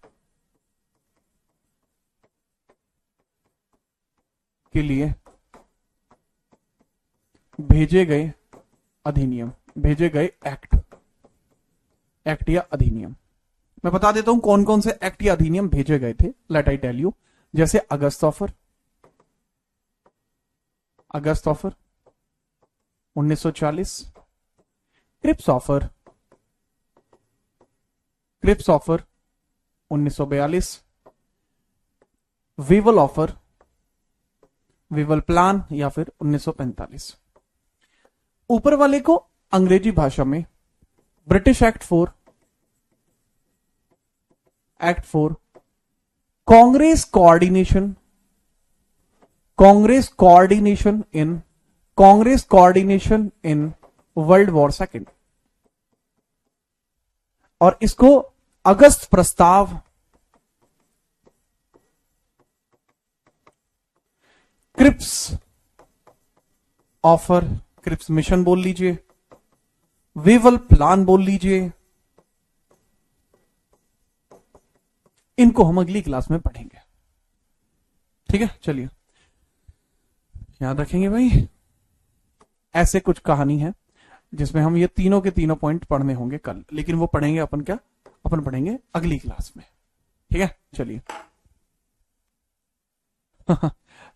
भेजे गए अधिनियम, भेजे गए एक्ट या अधिनियम। मैं बता देता हूं कौन कौन से एक्ट या अधिनियम भेजे गए थे। Let I tell you. जैसे अगस्त offer 1940, Cripps offer 1942, Wavell plan या फिर 1945। ऊपर वाले को अंग्रेजी भाषा में British act 4 Congress coordination in world war second, और इसको अगस्त प्रस्ताव, क्रिप्स ऑफर, क्रिप्स मिशन बोल लीजिए, वेवल प्लान बोल लीजिए, इनको हम अगली क्लास में पढ़ेंगे। ठीक है, चलिए याद रखेंगे भाई। ऐसे कुछ कहानी है जिसमें हम ये तीनों के तीनों पॉइंट पढ़ने होंगे कल, लेकिन वो पढ़ेंगे अपन पढ़ेंगे अगली क्लास में। ठीक है, चलिए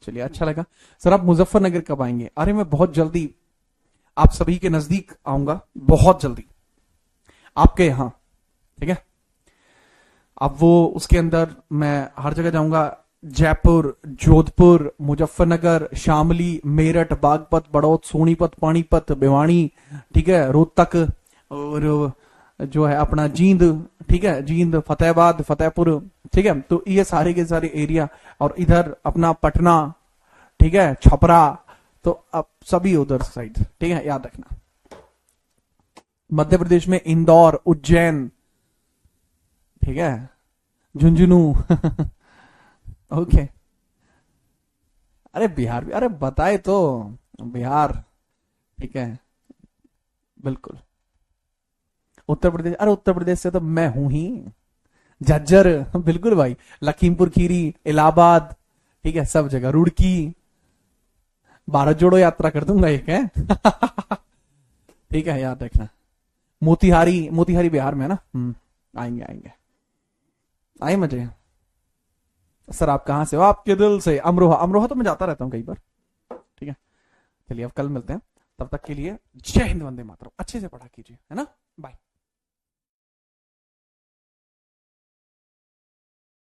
चलिए, अच्छा लगा सर। आप मुजफ्फरनगर कब आएंगे? अरे मैं बहुत जल्दी आप सभी के नजदीक आऊंगा, बहुत जल्दी आपके यहां। ठीक है, अब वो उसके अंदर मैं हर जगह जाऊंगा, जयपुर, जोधपुर, मुजफ्फरनगर, शामली, मेरठ, बागपत, बड़ौद, सोनीपत, पानीपत, भिवानी, ठीक है, रोहतक, और जो है अपना जींद, ठीक है, जींद, फतेहाबाद, फतेहपुर, ठीक है। तो ये सारे के सारे एरिया, और इधर अपना पटना, ठीक है, छपरा, तो अब सभी उधर साइड, ठीक है, याद रखना। मध्य प्रदेश में इंदौर, उज्जैन, ठीक है, झुंझुनू ओके। अरे बिहार भी, अरे बताए तो बिहार, ठीक है, बिल्कुल। उत्तर प्रदेश, अरे उत्तर प्रदेश से तो मैं हूं ही, झज्जर, बिल्कुल भाई, लखीमपुर खीरी, इलाहाबाद, ठीक है, सब जगह, रुड़की, भारत जोड़ो यात्रा कर दूंगा एक है ठीक है, याद रखना। मोतिहारी बिहार में है ना। आएंगे आए मजे। सर आप कहां से हो? आपके दिल से। अमरोहा तो मैं जाता रहता हूं कई बार। ठीक है, चलिए अब कल मिलते हैं, तब तक के लिए जय हिंद, वंदे मातरम। अच्छे से पढ़ा कीजिए, है ना, बाय।